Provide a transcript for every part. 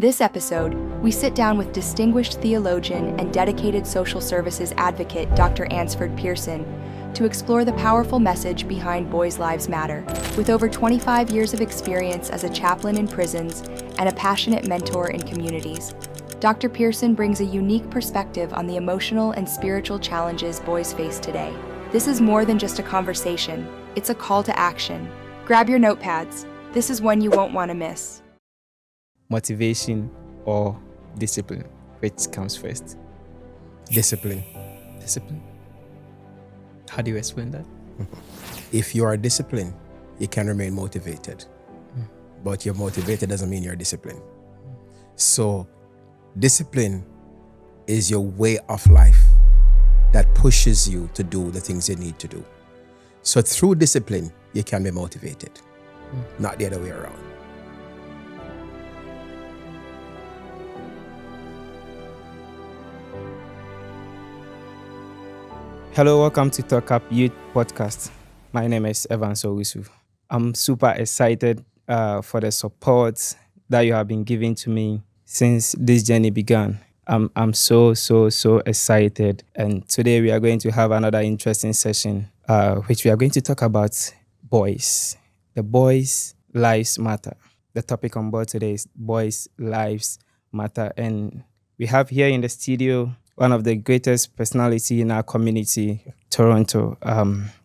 This episode, we sit down with distinguished theologian and dedicated social services advocate Dr. Ansford Pearson to explore the powerful message behind Boys' Lives Matter. With over 25 years of experience as a chaplain in prisons and a passionate mentor in communities, Dr. Pearson brings a unique perspective on the emotional and spiritual challenges boys face today. This is more than just a conversation, it's a call to action. Grab your notepads. This is one you won't want to miss. Motivation or discipline? Which comes first? Discipline. Discipline. How do you explain that? If you are disciplined, you can remain motivated. But you're motivated doesn't mean you're disciplined. So discipline is your way of life that pushes you to do the things you need to do. So through discipline, you can be motivated, not the other way around. Hello, welcome to Talk Up Youth Podcast. My name is Evan Sowisu. I'm super excited for the support that you have been giving to me since this journey began. I'm so excited. And today we are going to have another interesting session, which we are going to talk about boys. The boys' lives matter. The topic on board today is boys' lives matter. And we have here in the studio one of the greatest personality in our community, Toronto.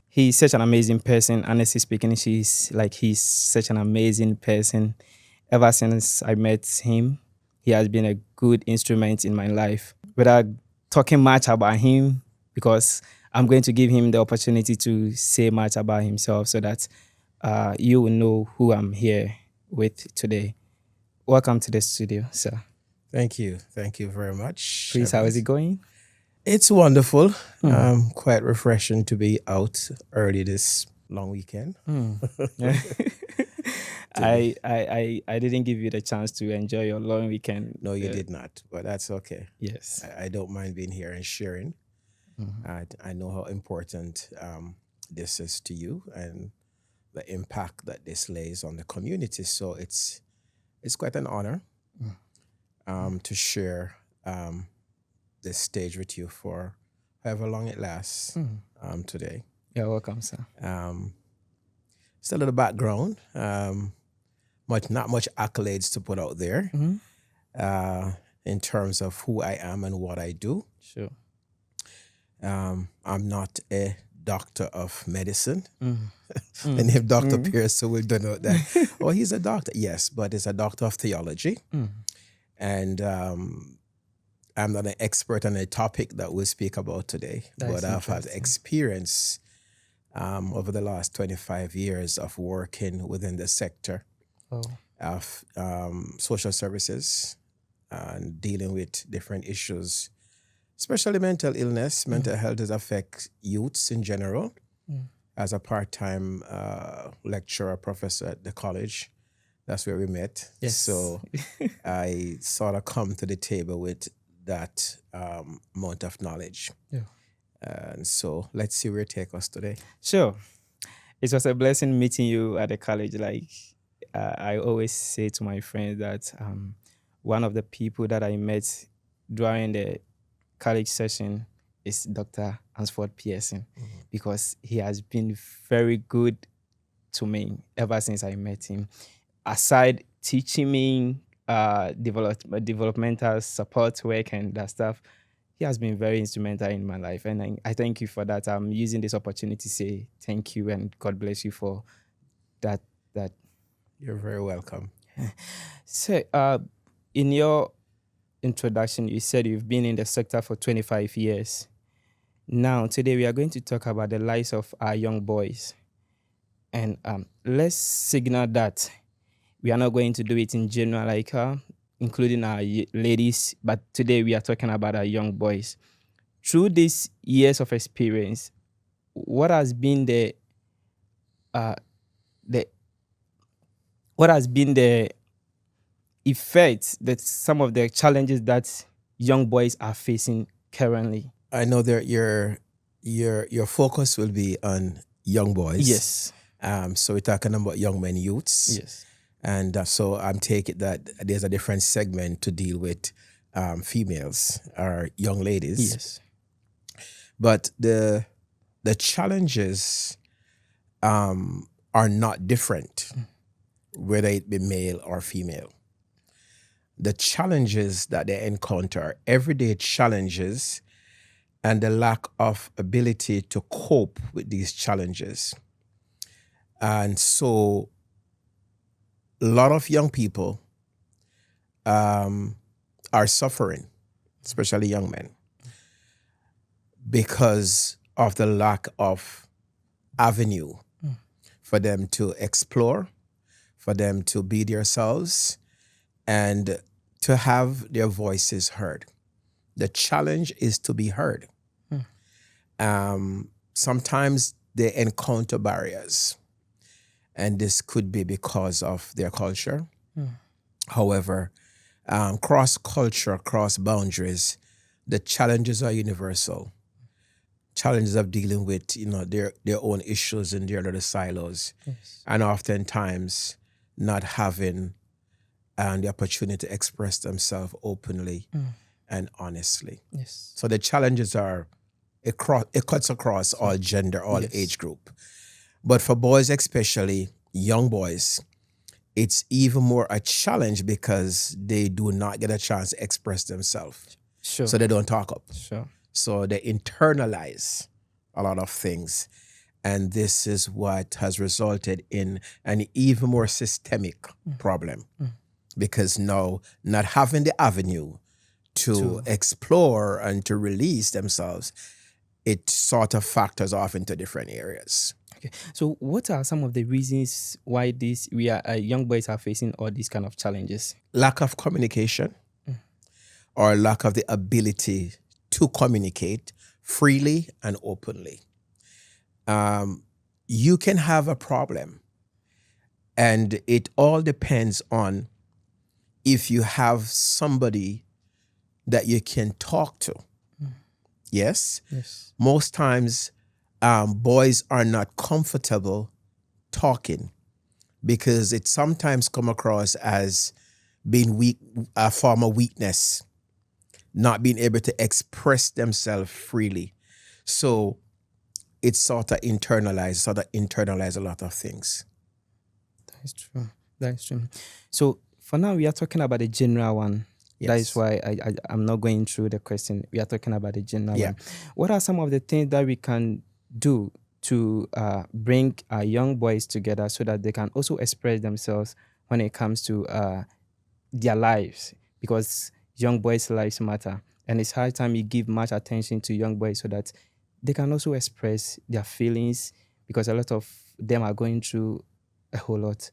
He's such an amazing person. Honestly speaking, he's such an amazing person. Ever since I met him, he has been a good instrument in my life. Without talking much about him, because I'm going to give him the opportunity to say much about himself so that you will know who I'm here with today. Welcome to the studio, sir. Thank you. Thank you very much. Please, how is it going? It's wonderful. Quite refreshing to be out early this long weekend. I didn't give you the chance to enjoy your long weekend. No, you did not, but that's okay. Yes. I don't mind being here and sharing. I know how important this is to you and the impact that this lays on the community. So it's quite an honor to share this stage with you for however long it lasts today. You're welcome, sir. Just a little background. Not much accolades to put out there in terms of who I am and what I do. Sure. I'm not a doctor of medicine. And if Dr. Pearson will denote that, oh, he's a doctor. Yes, but he's a doctor of theology. And I'm not an expert on a topic that we'll speak about today, but I've had experience over the last 25 years of working within the sector of social services and dealing with different issues, especially mental illness. Mental health does affect youths in general. As a part-time lecturer, professor at the college, that's where we met. Yes. So I sort of come to the table with that amount of knowledge. Yeah. And so let's see where it takes us today. Sure. It was a blessing meeting you at the college. I always say to my friends that one of the people that I met during the college session is Dr. Ansford Pearson, because he has been very good to me ever since I met him. Aside teaching me developmental support work and that stuff, he has been very instrumental in my life. And I thank you for that. I'm using this opportunity to say thank you and God bless you for that. You're very welcome. So, in your introduction, you said you've been in the sector for 25 years. Now, today we are going to talk about the lives of our young boys. And let's signal that we are not going to do it in general, including our ladies, but today we are talking about our young boys. Through these years of experience, what has been the effect, that some of the challenges that young boys are facing currently? I know that your focus will be on young boys. Yes. So we're talking about young men, youths. Yes. And so I'm taking that there's a different segment to deal with females or young ladies. Yes. But the challenges are not different, whether it be male or female. The challenges that they encounter, everyday challenges, and the lack of ability to cope with these challenges. And so a lot of young people are suffering, especially young men, because of the lack of avenue for them to explore, for them to be themselves, and to have their voices heard. The challenge is to be heard. Sometimes they encounter barriers, and this could be because of their culture. However, cross culture, cross boundaries, the challenges are universal. Challenges of dealing with their own issues in their little silos, and oftentimes not having the opportunity to express themselves openly and honestly. Yes. So the challenges are it cuts across all gender, all age group. But for boys, especially young boys, it's even more a challenge because they do not get a chance to express themselves. Sure. So they don't talk up. Sure. So they internalize a lot of things. And this is what has resulted in an even more systemic problem. Because now, not having the avenue to explore and to release themselves, it sort of factors off into different areas. Okay. So what are some of the reasons why young boys are facing all these kind of challenges? Lack of communication or lack of the ability to communicate freely and openly. You can have a problem, and it all depends on if you have somebody that you can talk to. Yes? Yes. Most times, boys are not comfortable talking because it sometimes come across as being weak, a form of weakness, not being able to express themselves freely. So it's sort of internalize a lot of things. That is true. That is true. So for now, we are talking about the general one. Yes. That is why I'm not going through the question. We are talking about the general Yeah. one. What are some of the things that we can do to bring our young boys together so that they can also express themselves when it comes to their lives? Because young boys' lives matter. And it's high time you give much attention to young boys so that they can also express their feelings, because a lot of them are going through a whole lot.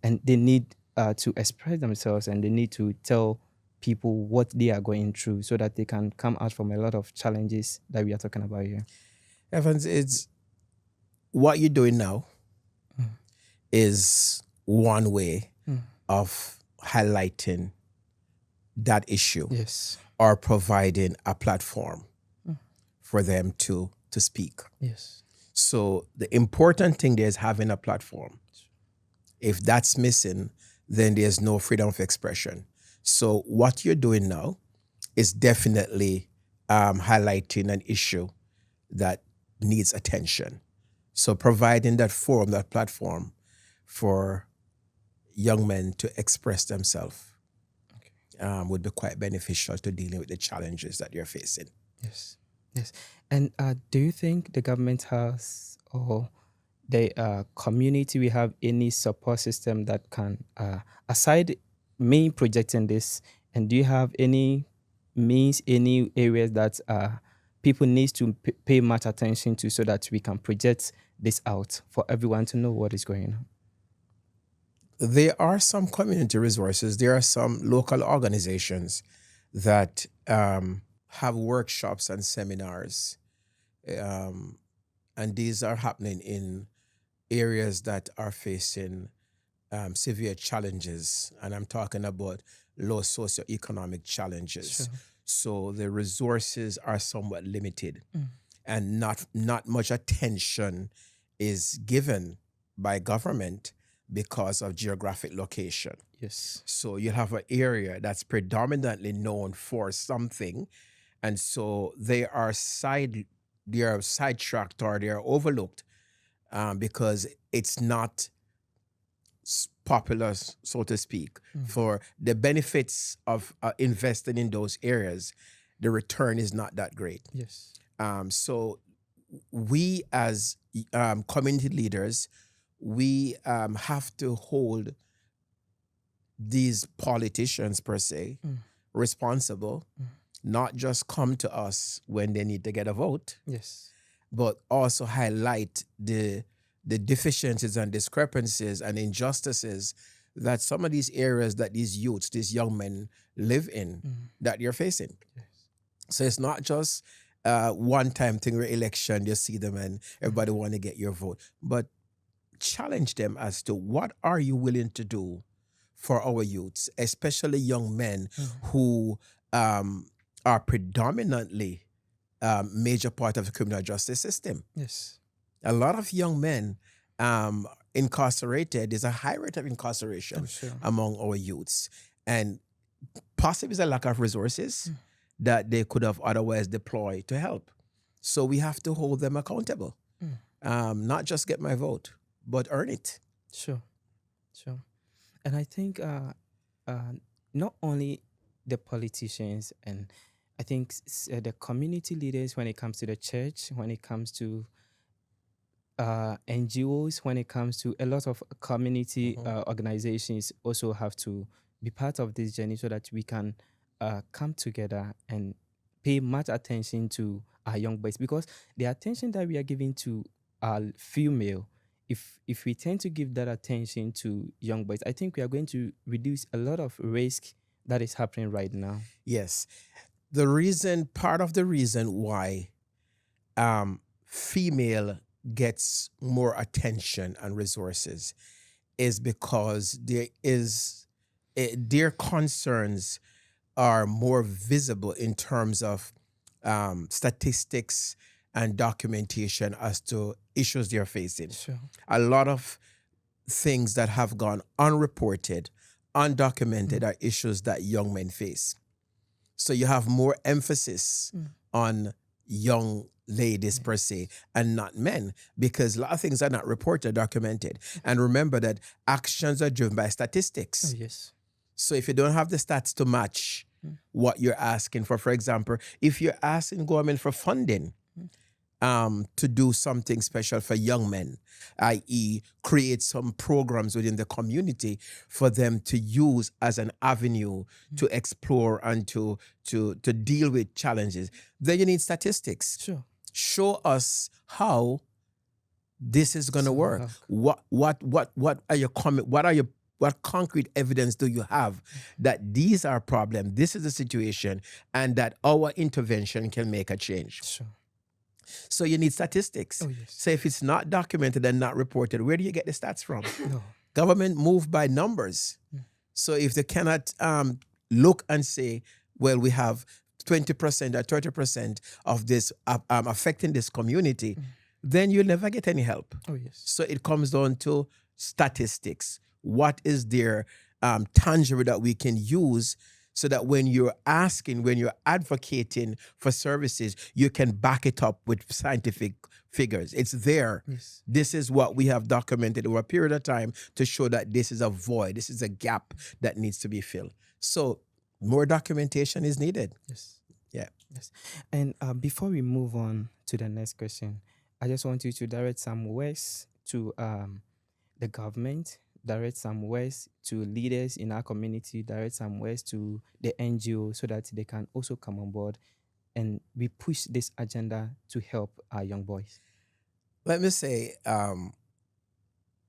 And they need to express themselves, and they need to tell people what they are going through so that they can come out from a lot of challenges that we are talking about here. Evans, it's what you're doing now is one way of highlighting that issue. Yes. Or providing a platform for them to speak. Yes. So the important thing there is having a platform. If that's missing, then there's no freedom of expression. So what you're doing now is definitely highlighting an issue that needs attention. So providing that forum, that platform for young men to express themselves would be quite beneficial to dealing with the challenges that you're facing. Yes. Yes. And do you think the government has, or the community, we have any support system that can, aside me projecting this, and do you have any means, any areas that people need to pay much attention to so that we can project this out for everyone to know what is going on? There are some community resources. There are some local organizations that have workshops and seminars. And these are happening in areas that are facing severe challenges. And I'm talking about low socioeconomic challenges. Sure. So the resources are somewhat limited, and not much attention is given by government because of geographic location. Yes. So you'll have an area that's predominantly known for something, and so they are sidetracked or they are overlooked because it's not popular, so to speak. For the benefits of investing in those areas, the return is not that great. Yes. So we as community leaders, we have to hold these politicians per se responsible, not just come to us when they need to get a vote, Yes. but also highlight the deficiencies and discrepancies and injustices that some of these areas that these youths, these young men live in, that you're facing. Yes. So it's not just one-time thing where election, you see them and everybody want to get your vote, but challenge them as to what are you willing to do for our youths, especially young men who are predominantly major part of the criminal justice system. Yes. A lot of young men incarcerated. There's a high rate of incarceration among our youths, and possibly it's a lack of resources that they could have otherwise deployed to help. So we have to hold them accountable. Not just get my vote, but earn it. Sure. And I think not only the politicians, and I think the community leaders when it comes to the church, when it comes to NGOs, when it comes to a lot of community organizations also have to be part of this journey so that we can come together and pay much attention to our young boys, because the attention that we are giving to our female, if we tend to give that attention to young boys, I think we are going to reduce a lot of risk that is happening right now. Yes. Part of the reason why female gets more attention and resources is because their concerns are more visible in terms of statistics and documentation as to issues they're facing. Sure. A lot of things that have gone unreported, undocumented are issues that young men face. So you have more emphasis on young ladies per se and not men, because a lot of things are not reported, documented. And remember that actions are driven by statistics. Oh, yes. So if you don't have the stats to match what you're asking for example, if you're asking government for funding to do something special for young men, i.e. create some programs within the community for them to use as an avenue to explore and to deal with challenges, then you need statistics. Sure. Show us how this is going to work. What are your what concrete evidence do you have that these are problems, this is the situation, and that our intervention can make a change? Sure. So you need statistics. Oh, yes. So if it's not documented and not reported, where do you get the stats from? No. Government move by numbers. So if they cannot look and say, well, we have 20% or 30% of this affecting this community, then you'll never get any help. Oh, yes. So it comes down to statistics. What is there tangible that we can use so that when you're advocating for services, you can back it up with scientific figures. It's there. Yes. This is what we have documented over a period of time to show that this is a void, this is a gap that needs to be filled. So more documentation is needed. Yes. Yeah. Yes. And before we move on to the next question, I just want you to direct some words to the government, direct some words to leaders in our community, direct some words to the NGO so that they can also come on board and we push this agenda to help our young boys. Let me say,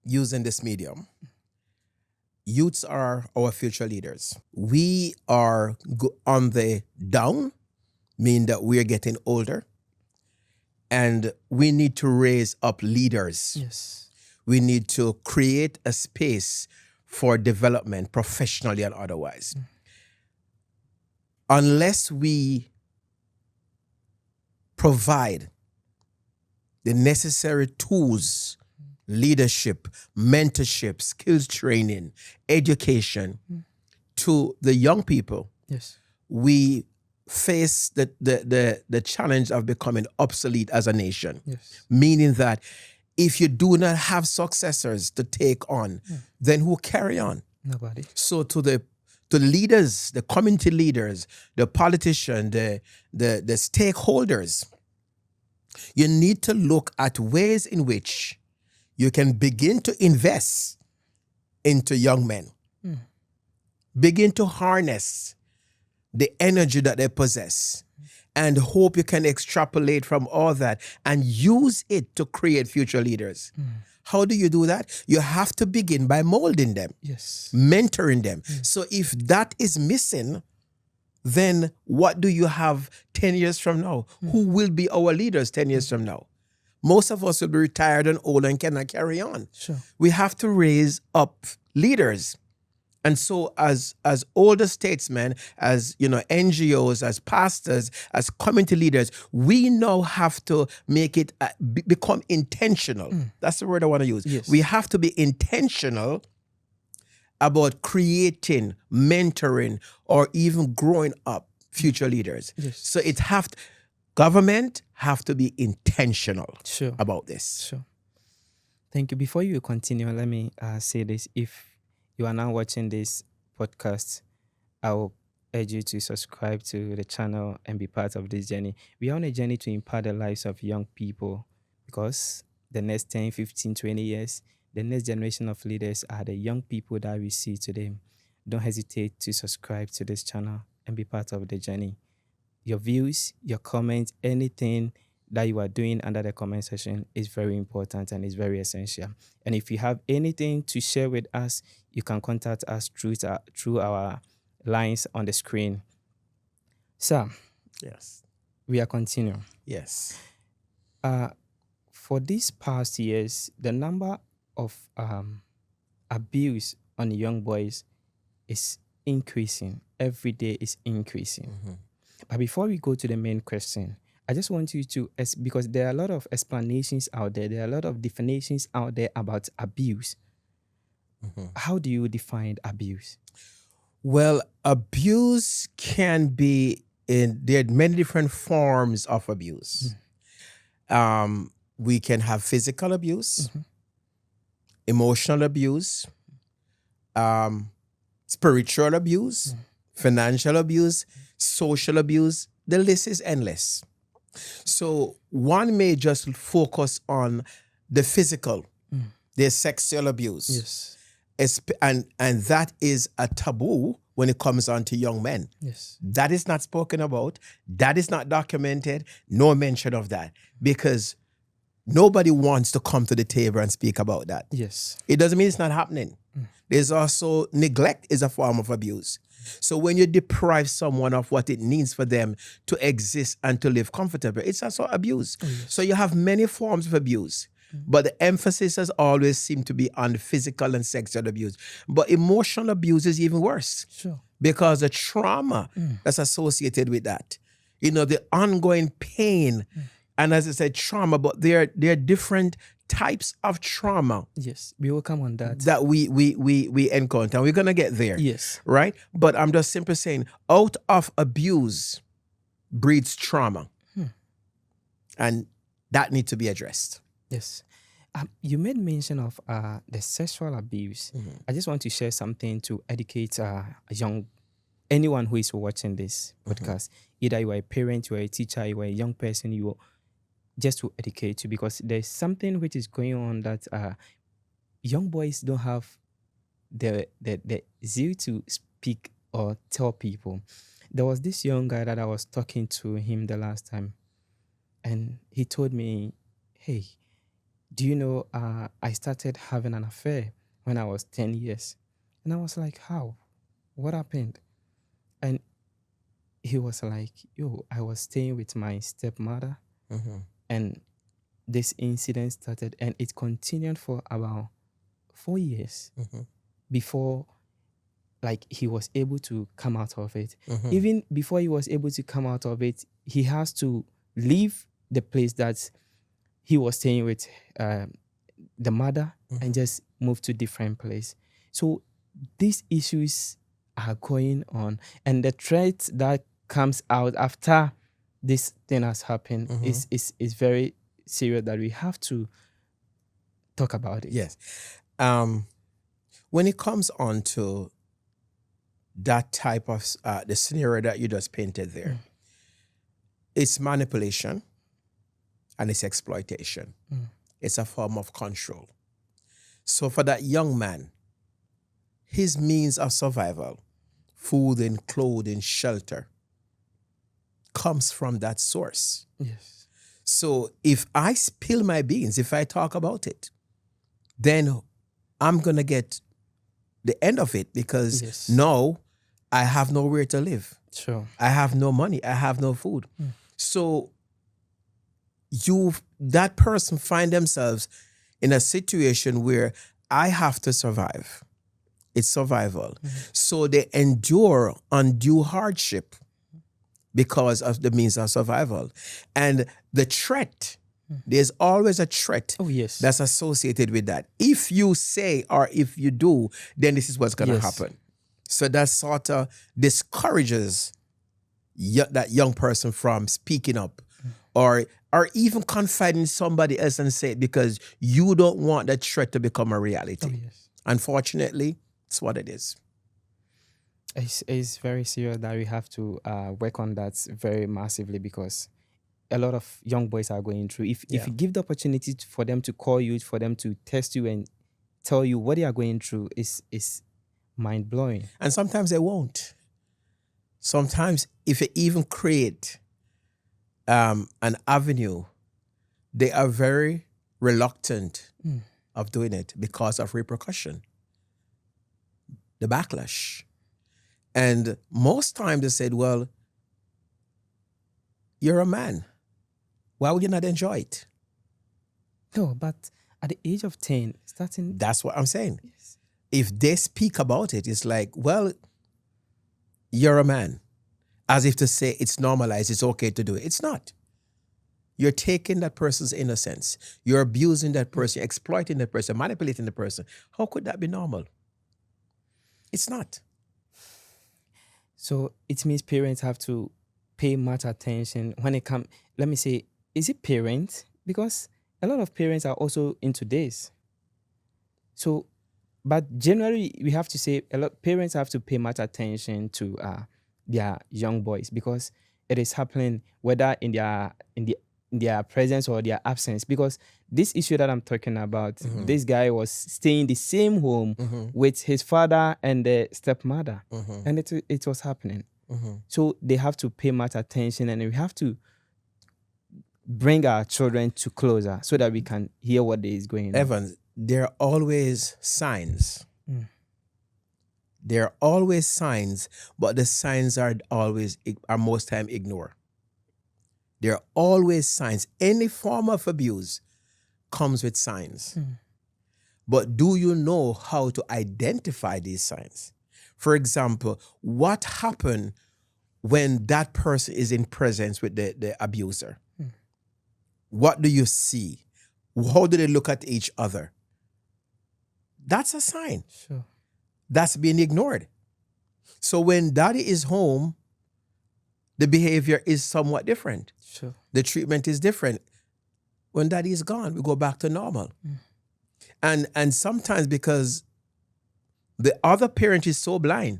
using this medium, youths are our future leaders. We are on the down, meaning that we're getting older, and we need to raise up leaders. Yes. We need to create a space for development, professionally and otherwise. Unless we provide the necessary tools leadership, mentorship, skills training, education to the young people, Yes. we face the challenge of becoming obsolete as a nation. Yes. Meaning that if you do not have successors to take on, then who carry on? Nobody. So to the leaders, the community leaders, the politicians, the stakeholders, you need to look at ways in which you can begin to invest into young men. Begin to harness the energy that they possess and hope you can extrapolate from all that and use it to create future leaders. How do you do that? You have to begin by molding them, Yes. mentoring them. So if that is missing, then what do you have 10 years from now? Who will be our leaders 10 years from now? Most of us will be retired and old and cannot carry on. Sure. We have to raise up leaders. And so as older statesmen, as NGOs, as pastors, as community leaders, we now have to make it become intentional. That's the word I want to use. Yes. We have to be intentional about creating, mentoring, or even growing up future leaders. Yes. So government have to be intentional Sure. about this. Sure. Thank you. Before you continue, let me say this. If you are now watching this podcast, I will urge you to subscribe to the channel and be part of this journey. We are on a journey to impact the lives of young people because the next 10, 15, 20 years, the next generation of leaders are the young people that we see today. Don't hesitate to subscribe to this channel and be part of the journey. Your views, your comments, anything that you are doing under the comment section is very important and is very essential. And if you have anything to share with us, you can contact us through our lines on the screen. So, Yes. we are continuing. Yes. For these past years, the number of abuse on young boys is increasing. Every day is increasing. But before we go to the main question, I just want you to, because there are a lot of explanations out there, there are a lot of definitions out there about abuse. How do you define abuse? Well, abuse can be there are many different forms of abuse. We can have physical abuse, emotional abuse, spiritual abuse, financial abuse, social abuse. The list is endless. So one may just focus on the physical, the sexual abuse. Yes. And that is a taboo when it comes on to young men. Yes. That is not spoken about. That is not documented. No mention of that. Because nobody wants to come to the table and speak about that. Yes. It doesn't mean it's not happening. There's also neglect is a form of abuse. So when you deprive someone of what it needs for them to exist and to live comfortably, it's also abuse. So you have many forms of abuse. But the emphasis has always seemed to be on physical and sexual abuse. But emotional abuse is even worse. Sure. Because the trauma that's associated with that, the ongoing pain, and as I said, trauma, but there are different types of trauma. Yes, we will come on that. That we encounter. And we're going to get there. Yes. Right? But I'm just simply saying, out of abuse breeds trauma. And that needs to be addressed. Yes. You made mention of the sexual abuse. I just want to share something to educate anyone who is watching this podcast. Either you are a parent, you are a teacher, you are a young person, just to educate you, because there's something which is going on that young boys don't have the zeal to speak or tell people. There was this young guy that I was talking to him the last time, and he told me, hey, do you know I started having an affair when I was 10 years? And I was like, how? What happened? And he was like, I was staying with my stepmother, and this incident started, and it continued for about 4 years before he was able to come out of it. Even before he was able to come out of it, he has to leave the place that he was staying with the mother and just move to different place. So these issues are going on, and the threat that comes out after this thing has happened is very serious, that we have to talk about it. Yes. When it comes on to that type of the scenario that you just painted there, it's manipulation and it's exploitation. It's a form of control. So for that young man, his means of survival, food and clothing, shelter, comes from that source. Yes. So if I spill my beans, if I talk about it, then I'm going to get the end of it, because now I have nowhere to live. Sure. I have no money. I have no food. So that person find themselves in a situation where I have to survive. It's survival. So they endure undue hardship because of the means of survival. And the threat, there's always a threat that's associated with that. If you say or if you do, then this is what's going to happen. So that sort of discourages that young person from speaking up or even confiding in somebody else and say it, because you don't want that threat to become a reality. Unfortunately, it's what it is. It's very serious that we have to work on that very massively, because a lot of young boys are going through. If you give the opportunity for them to call you, for them to test you and tell you what they are going through, is mind-blowing. And sometimes they won't. Sometimes if you even create an avenue, they are very reluctant of doing it because of repercussion, the backlash. And most times they said, well, you're a man. Why would you not enjoy it? No, but at the age of 10, starting... That's what I'm saying. Yes. If they speak about it, it's like, well, you're a man. As if to say it's normalized, it's okay to do it. It's not. You're taking that person's innocence. You're abusing that person, exploiting that person, manipulating the person. How could that be normal? It's not. So it means parents have to pay much attention when it comes. Let me say, is it parents? Because a lot of parents are also into this. So, but generally, we have to say a lot. Parents have to pay much attention to their young boys, because it is happening whether in their presence or their absence. Because this issue that I'm talking about, this guy was staying in the same home with his father and the stepmother, and it was happening. So they have to pay much attention, and we have to bring our children to closer so that we can hear what is going on. Evans, there are always signs. There are always signs, but the signs are most time ignored. There are always signs. Any form of abuse comes with signs. But do you know how to identify these signs? For example, what happened when that person is in presence with the abuser? What do you see? How do they look at each other? That's a sign. Sure. That's being ignored. So when daddy is home, the behavior is somewhat different. Sure. The treatment is different. When daddy is gone, we go back to normal. And sometimes because the other parent is so blind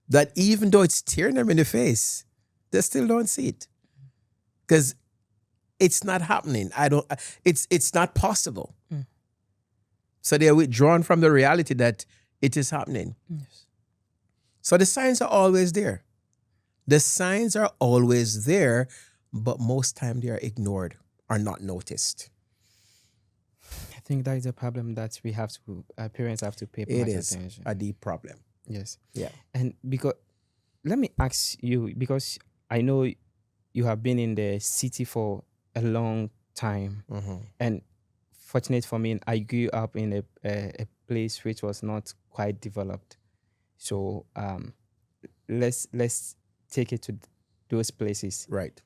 that even though it's staring them in the face, they still don't see it. Because it's not happening. It's not possible. So they're withdrawn from the reality that it is happening. Yes. So the signs are always there. The signs are always there, but most time they are ignored or not noticed. I think that is a problem that we have to, parents have to pay much attention. It is a deep problem. Yes. Yeah. And because, let me ask you, because I know you have been in the city for a long time, and fortunate for me, I grew up in a place which was not quite developed. So let's take it to those places. Right.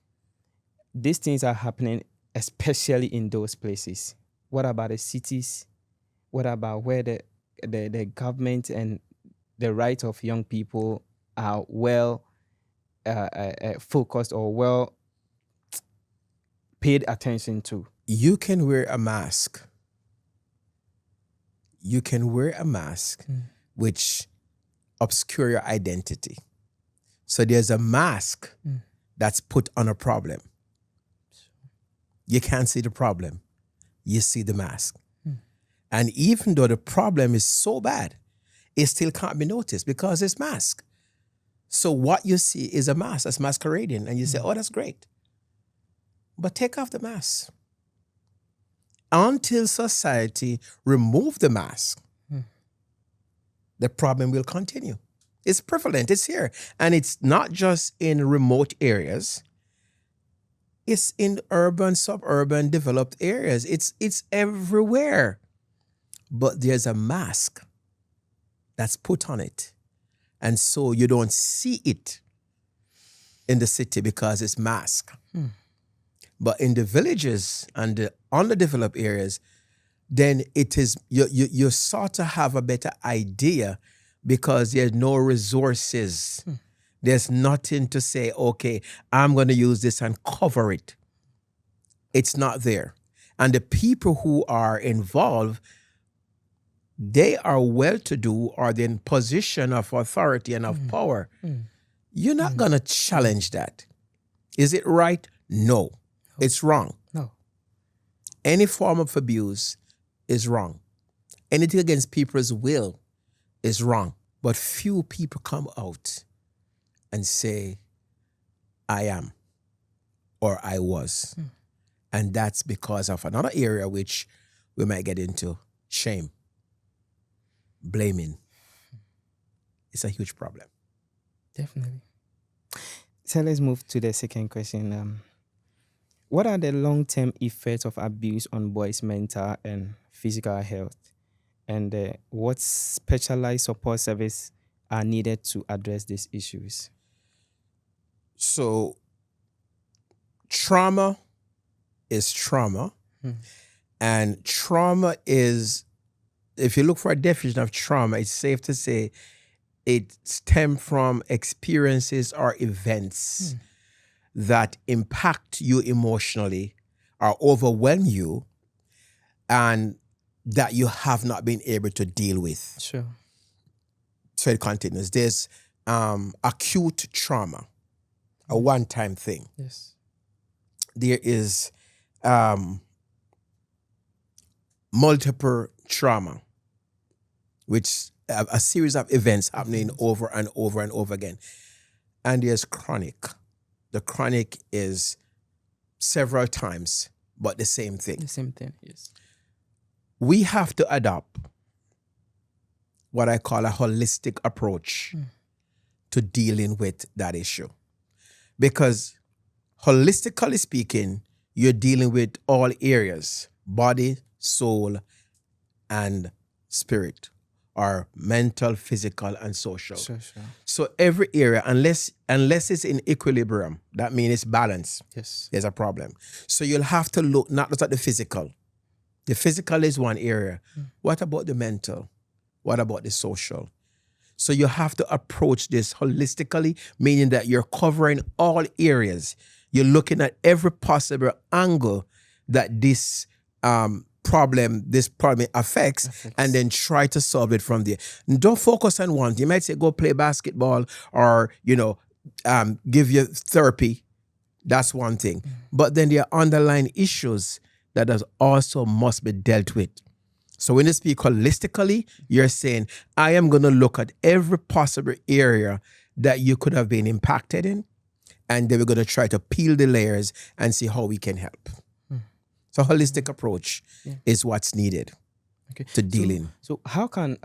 These things are happening, especially in those places. What about the cities? What about where the government and the rights of young people are well focused or well paid attention to? You can wear a mask. You can wear a mask which obscure your identity. So there's a mask that's put on a problem. You can't see the problem. You see the mask. And even though the problem is so bad, it still can't be noticed because it's masked. So what you see is a mask that's masquerading, and you say, oh, that's great. But take off the mask. Until society remove the mask, the problem will continue. It's prevalent, it's here. And it's not just in remote areas. It's in urban, suburban, developed areas. It's everywhere. But there's a mask that's put on it. And so you don't see it in the city because it's masked. But in the villages and the underdeveloped areas, then it is, you sort of have a better idea because there's no resources. There's nothing to say, okay, I'm going to use this and cover it. It's not there. And the people who are involved, they are well-to-do or they're in position of authority and of power. You're not going to challenge that. Is it right? No. It's wrong. No. Any form of abuse is wrong. Anything against people's will is wrong. But few people come out and say, I am or I was. And that's because of another area which we might get into, shame, blaming. It's a huge problem. Definitely. So let's move to the second question. What are the long-term effects of abuse on boys' mental and physical health? And what specialized support services are needed to address these issues? So, trauma is trauma. And trauma is, if you look for a definition of trauma, it's safe to say it stems from experiences or events that impact you emotionally or overwhelm you and that you have not been able to deal with. Sure. So it continues. There's acute trauma, a one-time thing. Yes. There is multiple trauma, which a series of events happening over and over and over again. And there's chronic. The chronic is several times, but the same thing. The same thing, yes. We have to adopt what I call a holistic approach to dealing with that issue. Because holistically speaking, you're dealing with all areas, body, soul, and spirit, or mental, physical, and social. Sure. So every area, unless it's in equilibrium, that means it's balanced. Yes. There's a problem. So you'll have to look not just at the physical. The physical is one area. What about the mental? What about the social? So you have to approach this holistically, meaning that you're covering all areas. You're looking at every possible angle that this problem affects, and then try to solve it from there. Don't focus on one. You might say, go play basketball or, give you therapy. That's one thing. But then there are underlying issues that also must be dealt with. So when you speak holistically, you're saying, I am going to look at every possible area that you could have been impacted in, and then we're going to try to peel the layers and see how we can help. So holistic approach is what's needed to dealing. So how can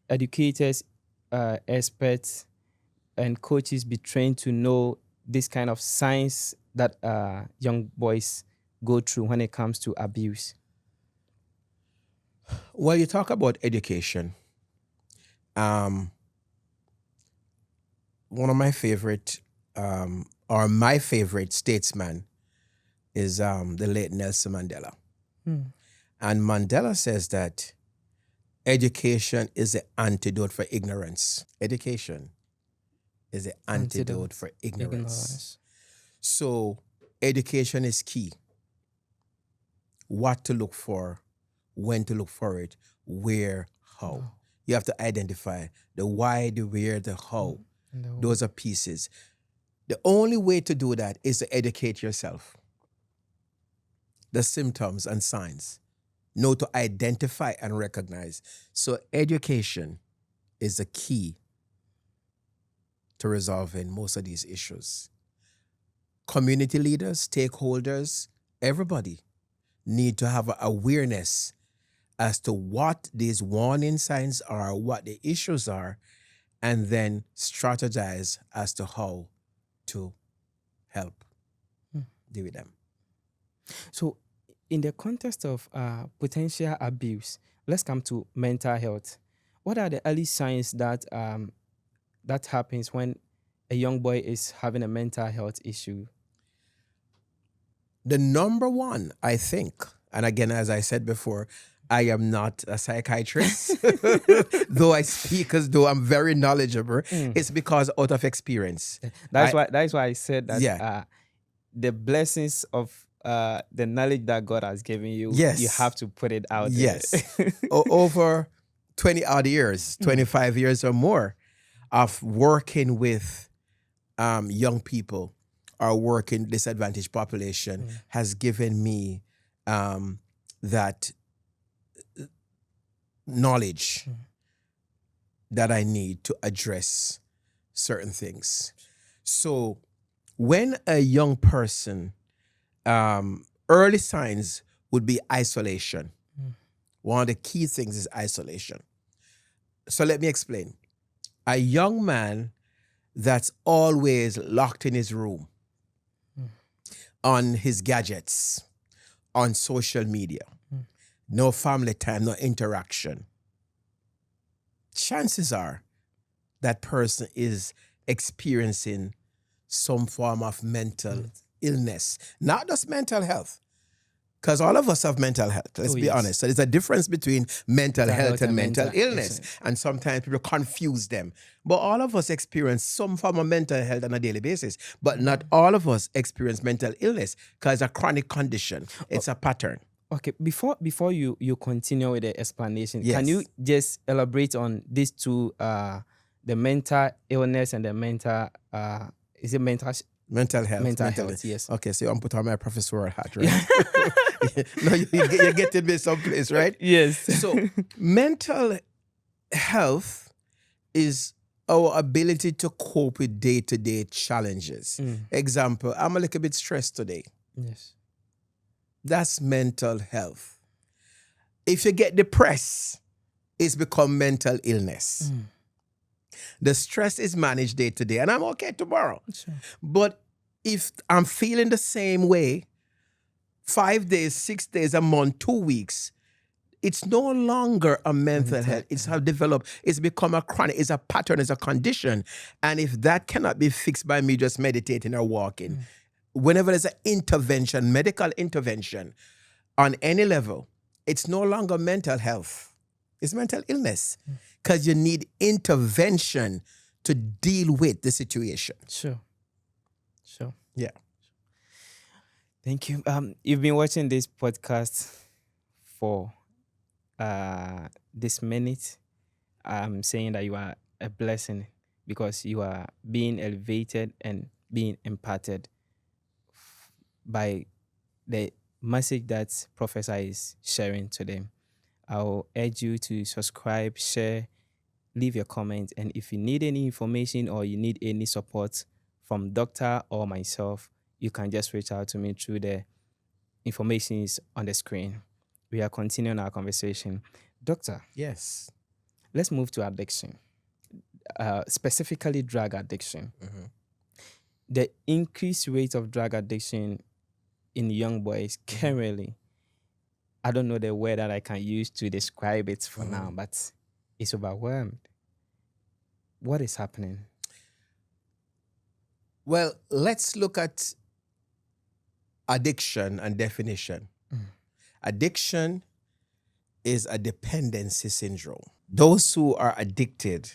educators, experts, and coaches be trained to know this kind of signs that young boys go through when it comes to abuse? Well, you talk about education. One of my favorite, or my favorite statesman is the late Nelson Mandela. And Mandela says that education is the antidote for ignorance. Education is the antidote for ignorance. So education is key. What to look for, when to look for it, where, how. You have to identify the why, the where, the how. Those are pieces. The only way to do that is to educate yourself. The symptoms and signs. Know to identify and recognize. So education is the key to resolving most of these issues. Community leaders, stakeholders, everybody need to have an awareness as to what these warning signs are, what the issues are, and then strategize as to how to help deal with them. So, in the context of potential abuse, let's come to mental health. What are the early signs that that happens when a young boy is having a mental health issue? The number one, I think, and again, as I said before, I am not a psychiatrist, though I speak as though I'm very knowledgeable. It's because out of experience. That's why I said that the blessings of the knowledge that God has given you, you have to put it out there. Over 20 odd years, 25 years or more of working with young people or working disadvantaged population has given me that knowledge that I need to address certain things. So when a young person, early signs would be isolation. One of the key things is isolation. So let me explain. A young man that's always locked in his room, on his gadgets, on social media, no family time, no interaction. Chances are that person is experiencing some form of mental illness, not just mental health. Because all of us have mental health, let's be honest. So there's a difference between mental health and mental illness. And sometimes people confuse them. But all of us experience some form of mental health on a daily basis. But not all of us experience mental illness because it's a chronic condition. It's a pattern. Okay, before you continue with the explanation, can you just elaborate on these two, the mental illness and the mental, is it mental? Mental health. Mental health, yes. Okay, so I'm put on my professorial hat, right? No, you're getting me someplace, right? Yes. So mental health is our ability to cope with day-to-day challenges. Example, I'm a little bit stressed today. Yes. That's mental health. If you get depressed, it's become mental illness. The stress is managed day to day, and I'm okay tomorrow. Sure. But if I'm feeling the same way, 5 days, 6 days, a month, 2 weeks, it's no longer a mental health. It's how developed. It's become a chronic. It's a pattern. It's a condition. And if that cannot be fixed by me just meditating or walking, whenever there's an intervention, medical intervention, on any level, it's no longer mental health. It's mental illness. Because you need intervention to deal with the situation. Sure. Yeah. Thank you. You've been watching this podcast for this minute. I'm saying that you are a blessing because you are being elevated and being imparted by the message that Professor is sharing today. I'll urge you to subscribe, share, leave your comment, and if you need any information or you need any support from doctor or myself, you can just reach out to me through the information is on the screen. We are continuing our conversation. Doctor. Yes. Let's move to addiction, specifically drug addiction. The increased rate of drug addiction in young boys currently, I don't know the word that I can use to describe it for now, but it's overwhelmed. What is happening? Well, let's look at addiction and definition. Addiction is a dependency syndrome. Those who are addicted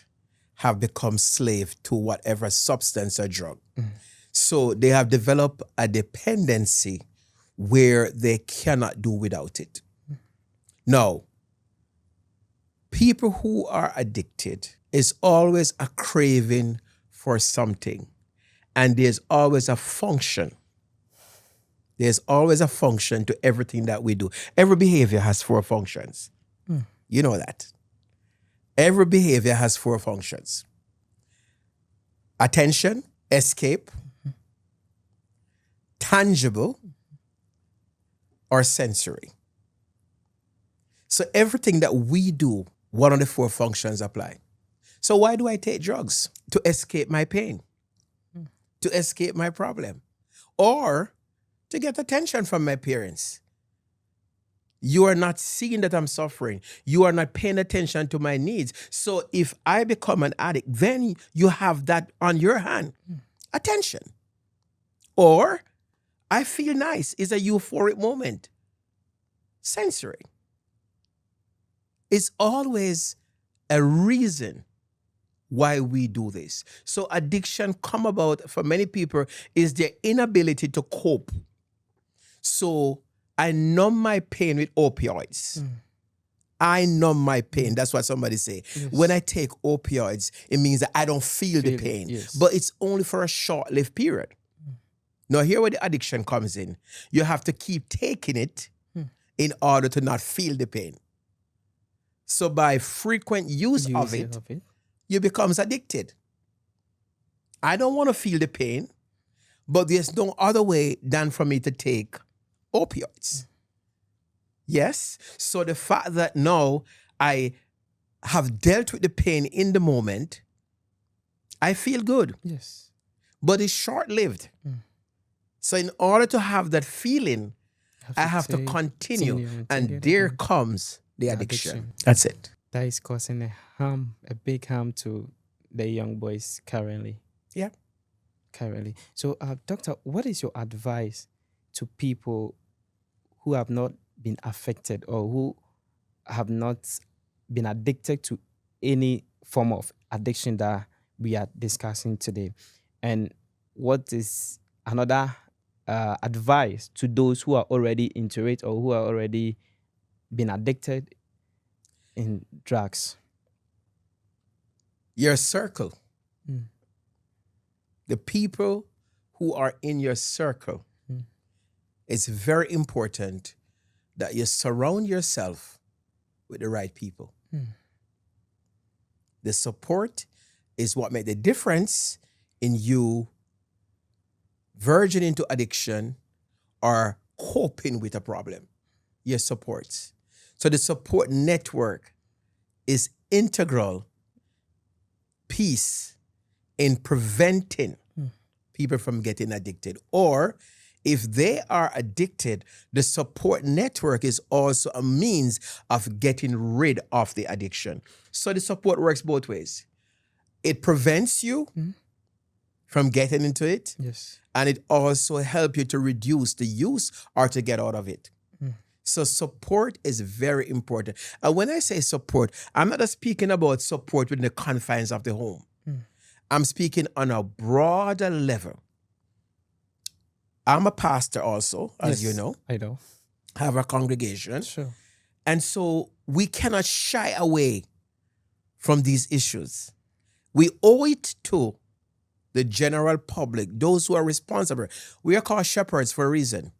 have become slave to whatever substance or drug. So they have developed a dependency where they cannot do without it. Now, people who are addicted is always a craving for something, and there's always a function. There's always a function to everything that we do. Every behavior has 4 functions. You know that. Every behavior has 4 functions. Attention, escape, tangible, or sensory. So everything that we do, one of the 4 functions apply. So why do I take drugs? To escape my pain, to escape my problem, or to get attention from my parents. You are not seeing that I'm suffering. You are not paying attention to my needs. So if I become an addict, then you have that on your hand. Attention. Or I feel nice. It's a euphoric moment. Sensory. It's always a reason why we do this. So addiction come about for many people is their inability to cope. So I numb my pain with opioids. I numb my pain. That's what somebody say. Yes. When I take opioids, it means that I don't feel the pain. Yes. But it's only for a short-lived period. Now, here where the addiction comes in. You have to keep taking it in order to not feel the pain. So by frequent use of it, you becomes addicted. I don't want to feel the pain, but there's no other way than for me to take opioids. Yes. So the fact that now I have dealt with the pain in the moment, I feel good. Yes. But it's short-lived. So in order to have that feeling, I have to continue. And there comes the addiction. That's it. That is causing a big harm to the young boys currently. Yeah. Currently. So, doctor, what is your advice to people who have not been affected or who have not been addicted to any form of addiction that we are discussing today? And what is another advice to those who are already into it or who are already been addicted in drugs? Your circle. The people who are in your circle. It's very important that you surround yourself with the right people. The support is what made the difference in you verging into addiction or coping with a problem. Your support. So the support network is integral piece in preventing people from getting addicted. Or if they are addicted, the support network is also a means of getting rid of the addiction. So the support works both ways. It prevents you from getting into it. Yes. And it also helps you to reduce the use or to get out of it. So support is very important. And when I say support, I'm not just speaking about support within the confines of the home. I'm speaking on a broader level. I'm a pastor also, as you know. I know. I have a congregation. Sure. And so we cannot shy away from these issues. We owe it to the general public, those who are responsible. We are called shepherds for a reason.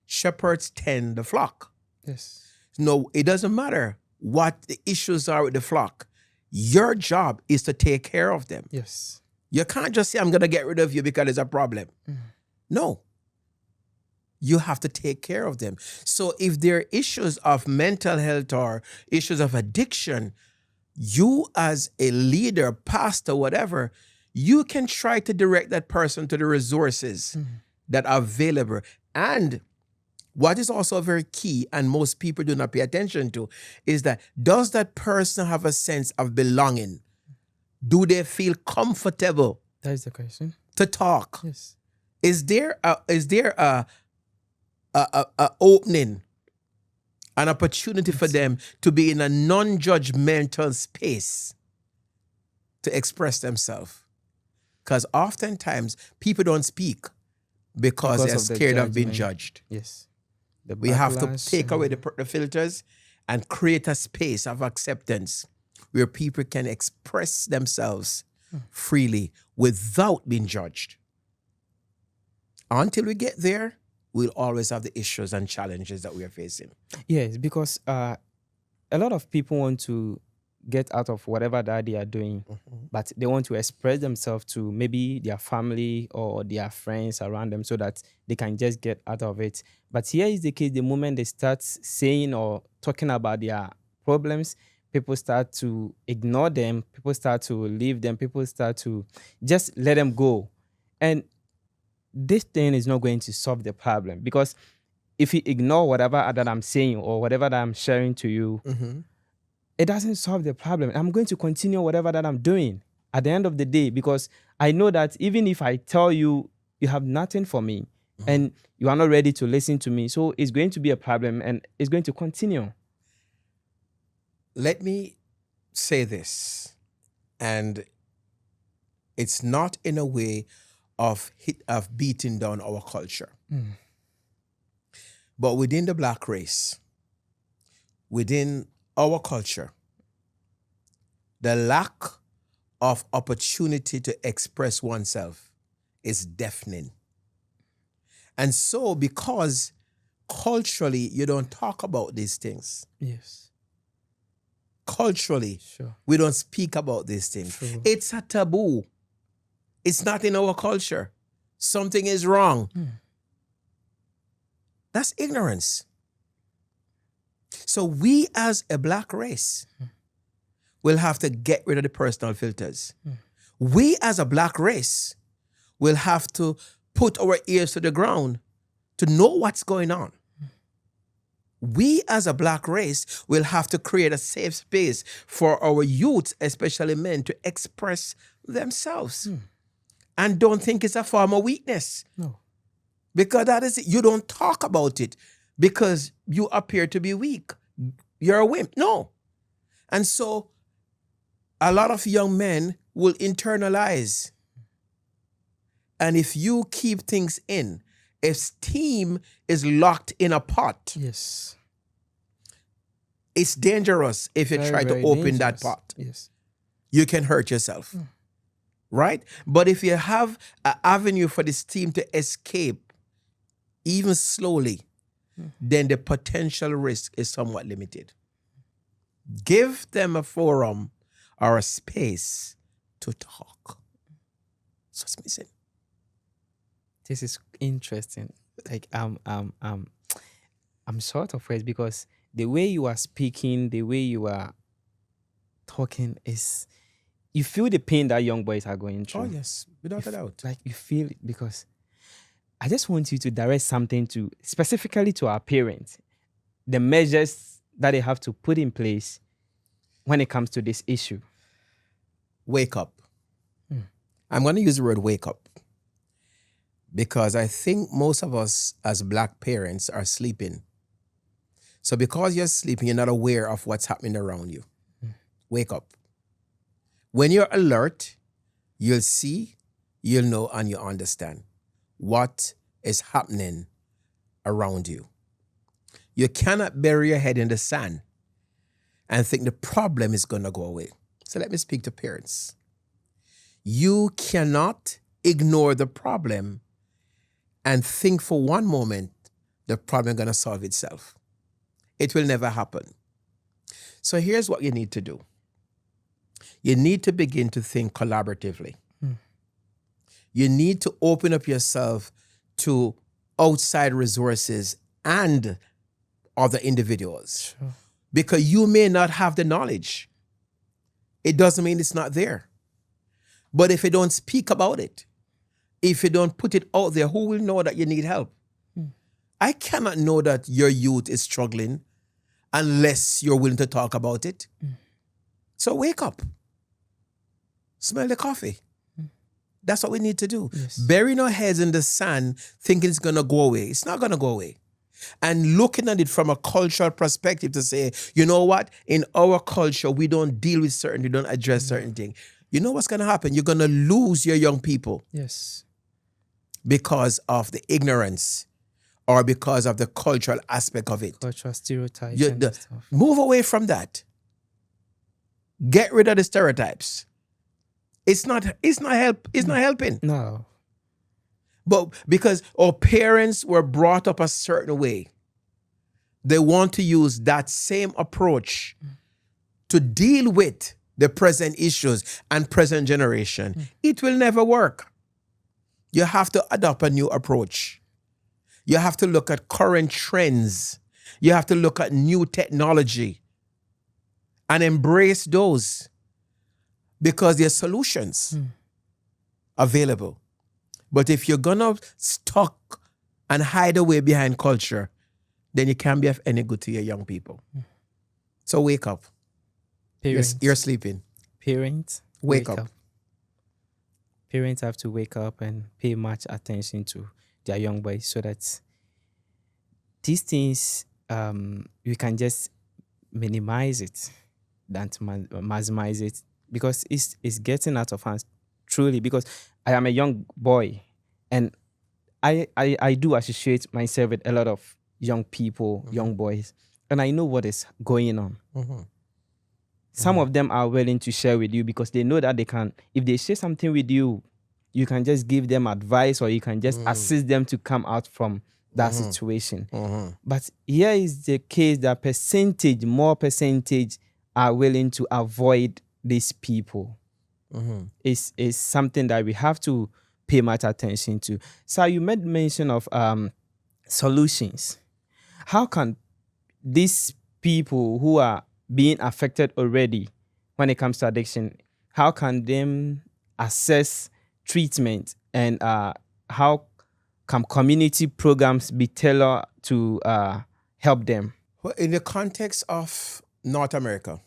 Shepherds tend the flock. Yes. No, it doesn't matter what the issues are with the flock. Your job is to take care of them. Yes. You can't just say, I'm going to get rid of you because there's a problem. No. You have to take care of them. So if there are issues of mental health or issues of addiction, you as a leader, pastor, whatever, you can try to direct that person to the resources that are available. And what is also very key, and most people do not pay attention to, is that does that person have a sense of belonging? Do they feel comfortable? That is the question. To talk? Yes. Is there a opening, an opportunity for them to be in a non-judgmental space to express themselves. Because oftentimes people don't speak because they're of the scared of being judgment. judged. Yes. The We have to backlash take away and- the filters and create a space of acceptance where people can express themselves freely without being judged. Until we get there, we'll always have the issues and challenges that we are facing. Yes, because a lot of people want to get out of whatever that they are doing, but they want to express themselves to maybe their family or their friends around them so that they can just get out of it. But here is the case: the moment they start saying or talking about their problems, people start to ignore them, people start to leave them, people start to just let them go. And this thing is not going to solve the problem, because if you ignore whatever that I'm saying or whatever that I'm sharing to you, it doesn't solve the problem. I'm going to continue whatever that I'm doing at the end of the day, because I know that even if I tell you, you have nothing for me and you are not ready to listen to me, so it's going to be a problem and it's going to continue. Let me say this, and it's not in a way of beating down our culture. But within the Black race, within our culture, the lack of opportunity to express oneself is deafening. And so, because culturally you don't talk about these things, Yes. culturally Sure. we don't speak about these things. True. It's a taboo. It's not in our culture. Something is wrong. That's ignorance. So we as a Black race will have to get rid of the personal filters. We as a Black race will have to put our ears to the ground to know what's going on. We as a Black race will have to create a safe space for our youth, especially men, to express themselves. And don't think it's a form of weakness. No. Because that is it. You don't talk about it because you appear to be weak. You're a wimp. No. And so a lot of young men will internalize. And if you keep things in, esteem is locked in a pot. Yes. It's dangerous if you Very, try to very open that dangerous. pot. Yes. You can hurt yourself. Right? But if you have an avenue for the steam to escape, even slowly, then the potential risk is somewhat limited. Give them a forum or a space to talk. So it's missing. This is interesting. Like I'm sort of afraid because the way you are speaking, the way you are talking is, you feel the pain that young boys are going through. Oh, yes, without a doubt. Like you feel it, because I just want you to direct something to, specifically to our parents, the measures that they have to put in place when it comes to this issue. Wake up. I'm going to use the word wake up because I think most of us as Black parents are sleeping. So because you're sleeping, you're not aware of what's happening around you. Wake up. When you're alert, you'll see, you'll know, and you'll understand what is happening around you. You cannot bury your head in the sand and think the problem is going to go away. So let me speak to parents. You cannot ignore the problem and think for one moment the problem is going to solve itself. It will never happen. So here's what you need to do. You need to begin to think collaboratively. You need to open up yourself to outside resources and other individuals. Sure. Because you may not have the knowledge. It doesn't mean it's not there. But if you don't speak about it, if you don't put it out there, who will know that you need help? I cannot know that your youth is struggling unless you're willing to talk about it. So wake up. Smell the coffee. That's what we need to do. Yes. Burying our heads in the sand thinking it's going to go away. It's not going to go away. and looking at it from a cultural perspective to say, you know what, in our culture, we don't deal with certain, we don't address certain things. You know what's going to happen? You're going to lose your young people Yes. because of the ignorance or because of the cultural aspect of it. Cultural stereotypes You- and the- stuff. Move away from that. Get rid of the stereotypes. It's not helping. No. But because our parents were brought up a certain way, they want to use that same approach to deal with the present issues and present generation. It will never work. You have to adopt a new approach. You have to look at current trends. You have to look at new technology and embrace those because there are solutions available. But if you're gonna stuck and hide away behind culture, then you can't be of any good to your young people. So wake up. Parents, You're sleeping. parents, Wake up. Parents have to wake up and pay much attention to their young boys so that these things we can just minimize it than to maximize it, because it's getting out of hands truly. Because I am a young boy and I do associate myself with a lot of young people, young boys, and I know what is going on. Some of them are willing to share with you because they know that they can, if they share something with you, you can just give them advice or you can just assist them to come out from that situation. But here is the case that more percentage are willing to avoid these people. Is something that we have to pay much attention to. So you made mention of solutions. How can these people who are being affected already when it comes to addiction, how can them assess treatment, and how can community programs be tailored to help them? Well, in the context of North America,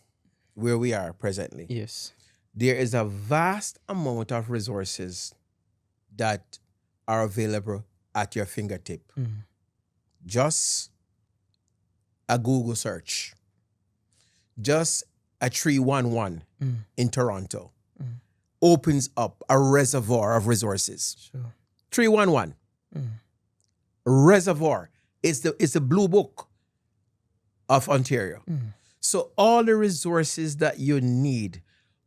where we are presently, Yes. there is a vast amount of resources that are available at your fingertip. Just a Google search, just a 311 in Toronto opens up a reservoir of resources. Sure. 311 reservoir is the blue book of Ontario. So all the resources that you need,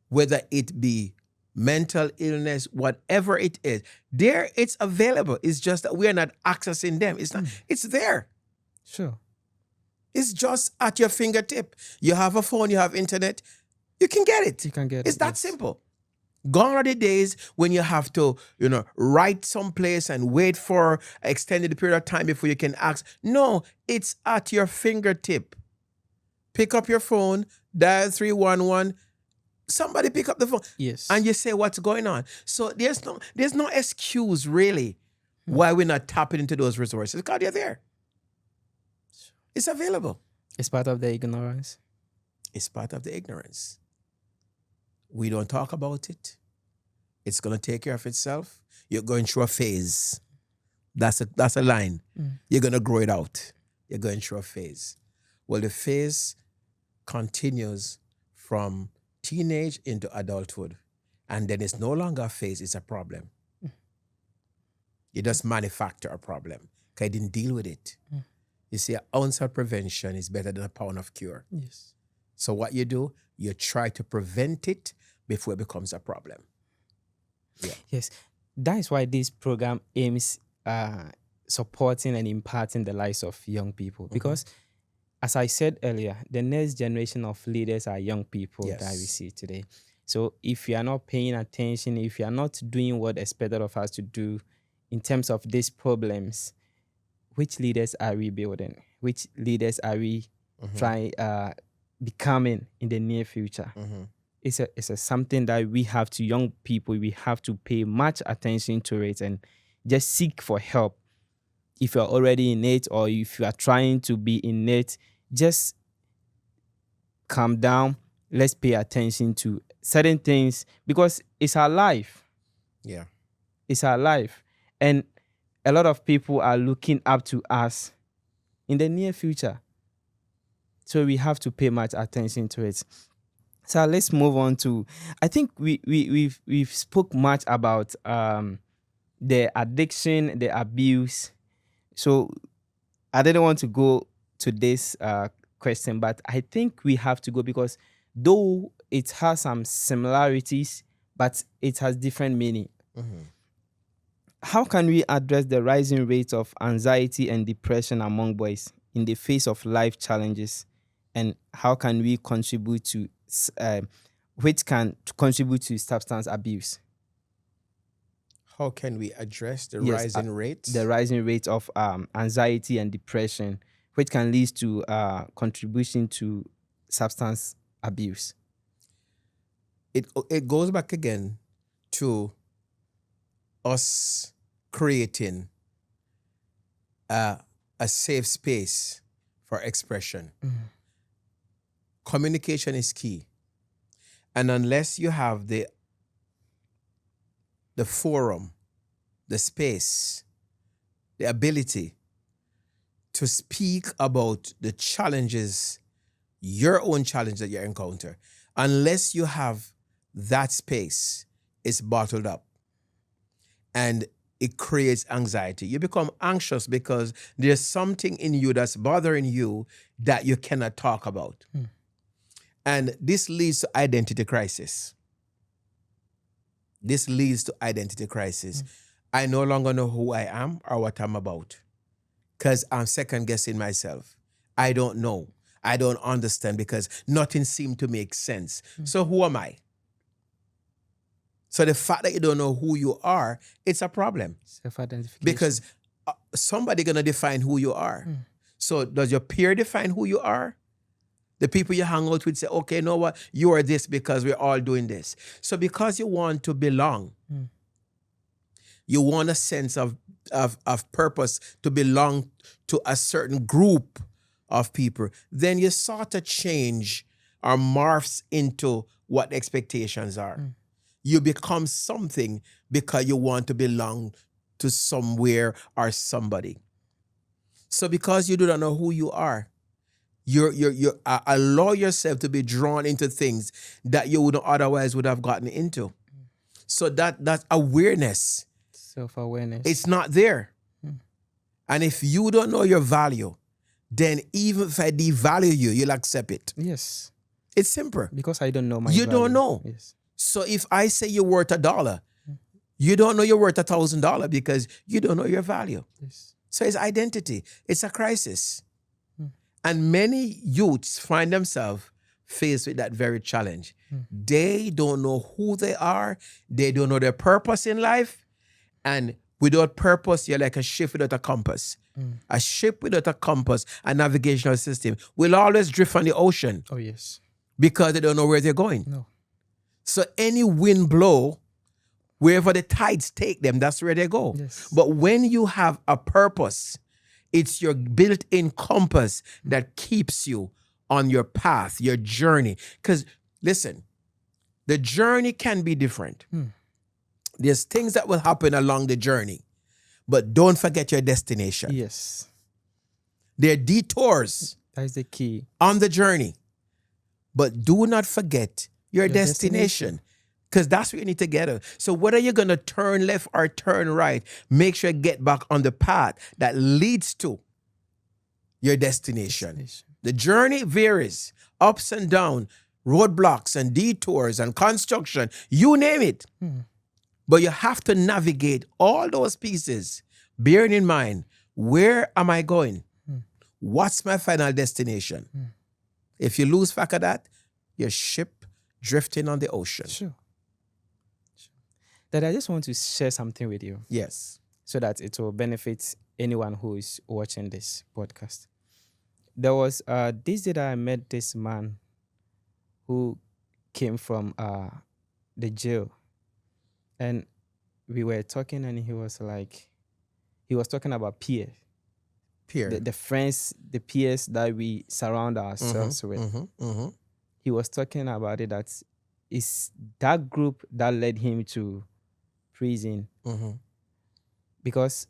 whether it be mental illness, whatever it is, there it's available. It's just that we are not accessing them. It's not. It's there. Sure. It's just at your fingertip. You have a phone, you have internet, you can get it. You can get it. It's that yes. simple. Gone are the days when you have to, write someplace and wait for an extended period of time before you can ask. No, it's at your fingertip. Pick up your phone, dial 311. Somebody pick up the phone. Yes. And you say what's going on. So there's no excuse really why we're not tapping into those resources, because they're there. It's available. It's part of the ignorance. It's part of the ignorance. We don't talk about it. It's going to take care of itself. You're going through a phase. That's a line. You're going to grow it out. You're going through a phase. Well, the phase continues from teenage into adulthood. And then it's no longer a phase, it's a problem. You just manufacture a problem because you didn't deal with it. You see, an ounce of prevention is better than a pound of cure. Yes. So what you do, you try to prevent it before it becomes a problem. Yeah. Yes. That is why this program aims supporting and imparting the lives of young people. Because, as I said earlier, the next generation of leaders are young people that we see today. So if you are not paying attention, if you are not doing what is expected of us to do in terms of these problems, which leaders are we building? Which leaders are we trying becoming in the near future? It's a something that we have to young people. We have to pay much attention to it and just seek for help. If you're already in it or if you are trying to be in it, just calm down. Let's pay attention to certain things because it's our life. Yeah. It's our life. And a lot of people are looking up to us in the near future. So we have to pay much attention to it. So let's move on to, I think we've spoke much about the addiction, the abuse. So I didn't want to go to this question, but I think we have to go because though it has some similarities, but it has different meaning. How can we address the rising rate of anxiety and depression among boys in the face of life challenges? And how can we contribute to, which can contribute to substance abuse? How can we address the Yes, rising rates? The rising rate of anxiety and depression, which can lead to contribution to substance abuse. It goes back again to us creating a safe space for expression. Communication is key. And unless you have the forum, the space, the ability to speak about the challenges, your own challenge that you encounter, unless you have that space, it's bottled up. And it creates anxiety. You become anxious because there's something in you that's bothering you that you cannot talk about. And this leads to identity crisis. I no longer know who I am or what I'm about because I'm second guessing myself. I don't know. I don't understand because nothing seemed to make sense. So who am I? So the fact that you don't know who you are, it's a problem. Self-identification. Because somebody gonna define who you are. So does your peer define who you are? The people you hang out with say, okay, you know what? You are this because we're all doing this. So because you want to belong, you want a sense of purpose to belong to a certain group of people, then you sort of change or morphs into what expectations are. You become something because you want to belong to somewhere or somebody. So because you do not know who you are, you allow yourself to be drawn into things that you would otherwise would have gotten into. So that awareness, self-awareness, it's not there. And if you don't know your value, then even if I devalue you, you'll accept it. Yes. It's simple. Because I don't know my You value. don't know. Yes. So if I say you're worth $1, you don't know you're worth $1,000 because you don't know your value. Yes. So it's identity. It's a crisis. And many youths find themselves faced with that very challenge. They don't know who they are. They don't know their purpose in life. And without purpose, you're like a ship without a compass. A ship without a compass, a navigational system, will always drift on the ocean. Oh, yes. Because they don't know where they're going. No. So any wind blow, wherever the tides take them, that's where they go. Yes. But when you have a purpose, it's your built-in compass that keeps you on your path, your journey. Because listen, the journey can be different. There's things that will happen along the journey, but don't forget your destination. Yes. There are detours. That is the key. On the journey, but do not forget your destination. Because that's what you need to get to. So whether you're going to turn left or turn right, make sure you get back on the path that leads to your destination. The journey varies, ups and downs, roadblocks and detours and construction, you name it. But you have to navigate all those pieces, bearing in mind, where am I going? What's my final destination? If you lose track of that, your ship drifting on the ocean. Sure. That I just want to share something with you. Yes. So that it will benefit anyone who is watching this podcast. There was this day that I met this man who came from the jail. And we were talking and he was talking about peer. The friends, the peers that we surround ourselves with. He was talking about it, that it's that group that led him to prison. Because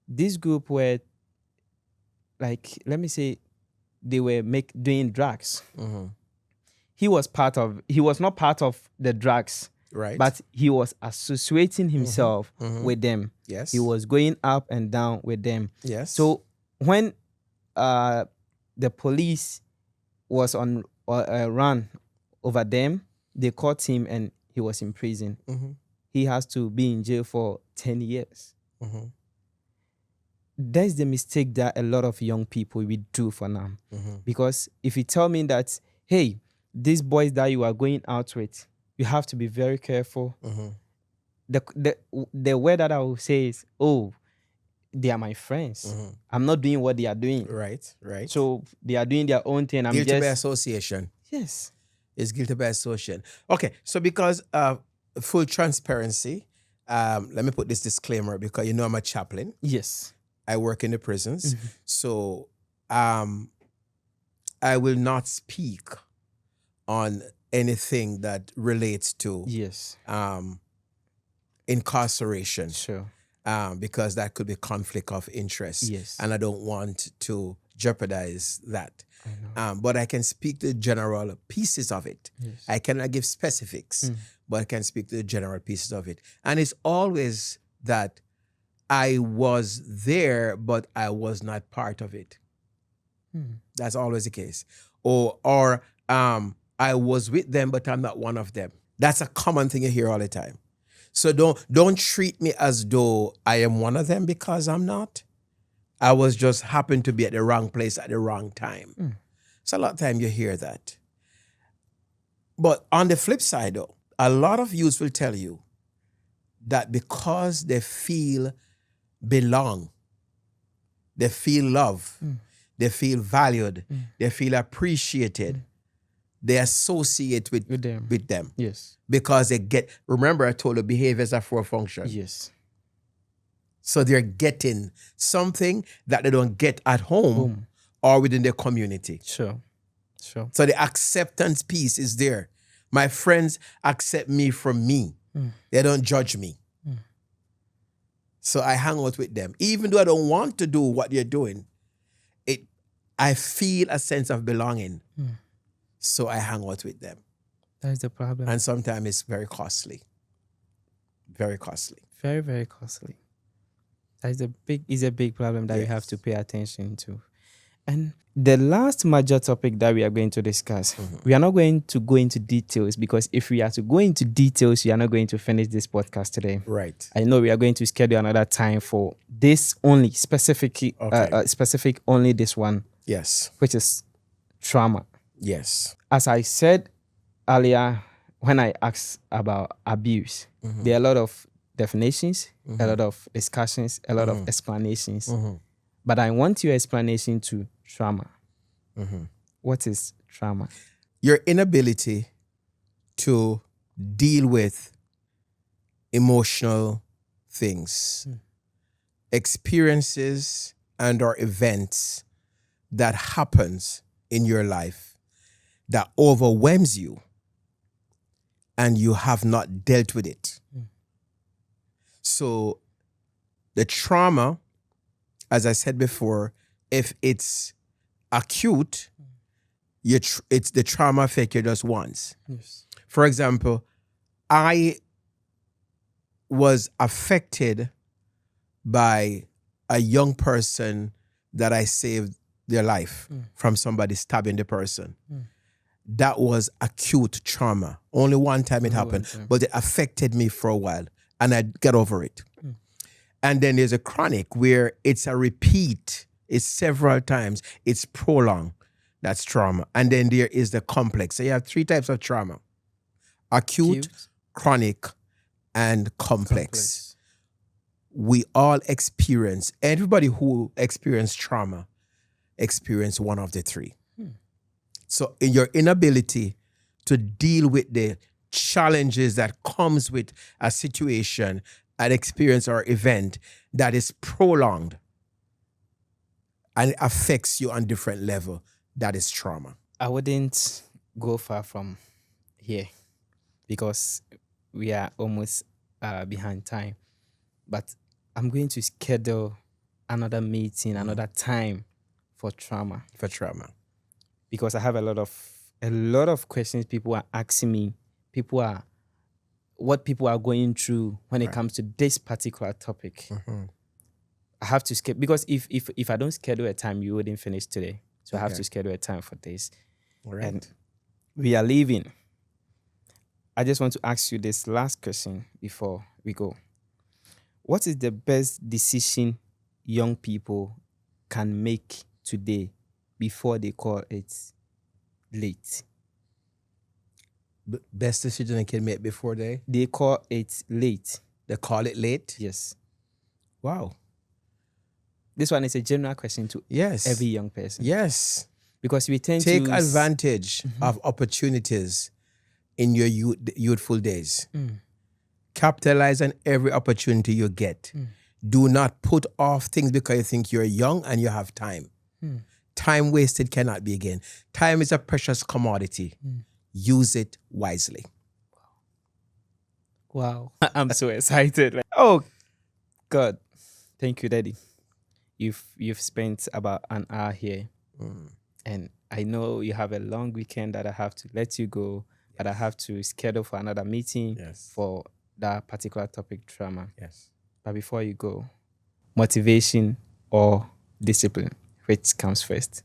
this group were like, let me say, they were doing drugs. He was not part of the drugs, Right. but he was associating himself with them. Yes. He was going up and down with them. Yes. So when the police was on run over them, they caught him and he was in prison. He has to be in jail for 10 years. That's the mistake that a lot of young people will do for now. Because if you tell me that, hey, these boys that you are going out with, you have to be very careful. The word that I will say is, oh, they are my friends. I'm not doing what they are doing. Right. So they are doing their own thing. I'm Guilty by just... association. Yes. It's guilty by association. Okay, so because full transparency, let me put this disclaimer because I'm a chaplain. Yes. I work in the prisons. So I will not speak on anything that relates to Yes. Incarceration. Sure. Because that could be conflict of interest. Yes. And I don't want to jeopardize that. But I can speak to general pieces of it. Yes. I cannot give specifics, but I can speak to the general pieces of it. And it's always that I was there, but I was not part of it. That's always the case. Or I was with them, but I'm not one of them. That's a common thing you hear all the time. So don't treat me as though I am one of them, because I'm not. I was just happened to be at the wrong place at the wrong time. So a lot of time you hear that. But on the flip side though, a lot of youths will tell you that because they feel belong, they feel love, they feel valued, they feel appreciated, they associate with them. Yes. Because they get, remember I told you behaviors are for a function. Yes. So they're getting something that they don't get at home or within their community. Sure. So the acceptance piece is there. My friends accept me for me. They don't judge me. So I hang out with them. Even though I don't want to do what they're doing, I feel a sense of belonging. So I hang out with them. That's the problem. And sometimes it's very costly. Very costly. Very, very costly. That's a big problem that we have to pay attention to. And the last major topic that we are going to discuss, we are not going to go into details, because if we are to go into details, we are not going to finish this podcast today. Right. I know we are going to schedule another time for this only, specific only this one. Yes. Which is trauma. Yes. As I said earlier, when I asked about abuse, there are a lot of definitions, a lot of discussions, a lot of explanations. But I want your explanation to trauma. What is trauma? Your inability to deal with emotional things, experiences and or events that happens in your life that overwhelms you and you have not dealt with it. So the trauma, as I said before, if it's acute, it's the trauma affect you just once. Yes. For example, I was affected by a young person that I saved their life from somebody stabbing the person. That was acute trauma. Only one time it happened, but it affected me for a while and I got over it. And then there's a chronic where it's a repeat. It's several times. It's prolonged. That's trauma. And then there is the complex. So you have three types of trauma: acute, chronic, and complex. We all experience, everybody who experience trauma experience one of the three. So in your inability to deal with the challenges that comes with a situation, an experience or event that is prolonged and it affects you on different level, that is trauma. I wouldn't go far from here because we are almost behind time. But I'm going to schedule another meeting, another time for trauma. For trauma. Because I have a lot of questions people are asking me. What people are going through when it comes to this particular topic. I have to schedule, because if I don't schedule a time, you wouldn't finish today. So I have to schedule a time for this. Right. And we are leaving. I just want to ask you this last question before we go. What is the best decision young people can make today before they call it late? Best decision they can make before they call it late. They call it late? Yes. Wow. This one is a general question to every young person. Yes. Because we tend take to advantage of opportunities in your youthful days. Capitalize on every opportunity you get. Do not put off things because you think you're young and you have time. Time wasted cannot be again. Time is a precious commodity. Use it wisely. Wow. I'm so excited. Oh, God. Thank you, Daddy. You've spent about an hour here. And I know you have a long weekend that I have to let you go, but I have to schedule for another meeting for that particular topic, trauma. Yes. But before you go, motivation or discipline, which comes first?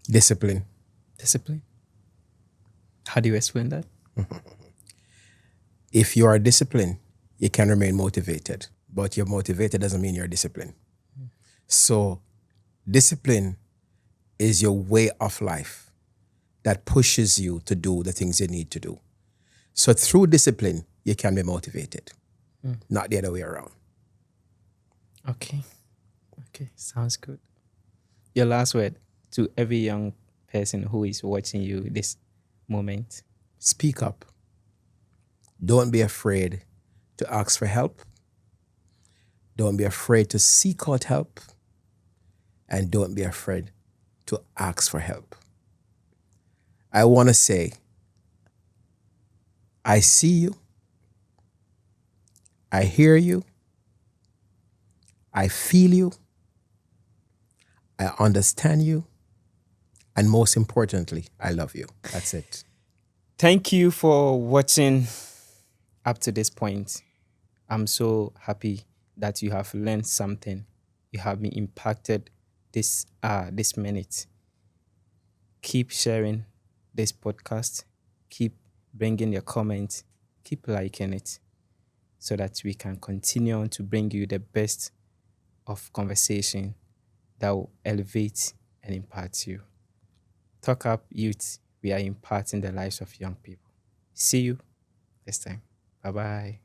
Discipline. Discipline? How do you explain that? If you are disciplined, you can remain motivated. But you're motivated doesn't mean you're disciplined. So discipline is your way of life that pushes you to do the things you need to do. So through discipline, you can be motivated, not the other way around. Okay. Sounds good. Your last word to every young person who is watching you this moment. Speak up. Don't be afraid to ask for help. Don't be afraid to seek out help. And don't be afraid to ask for help. I want to say, I see you. I hear you. I feel you. I understand you. And most importantly, I love you. That's it. Thank you for watching up to this point. I'm so happy that you have learned something. You have been impacted this minute. Keep sharing this podcast. Keep bringing your comments. Keep liking it so that we can continue on to bring you the best of conversation that will elevate and impact you. Talk Up Youth, we are imparting the lives of young people. See you next time. Bye-bye.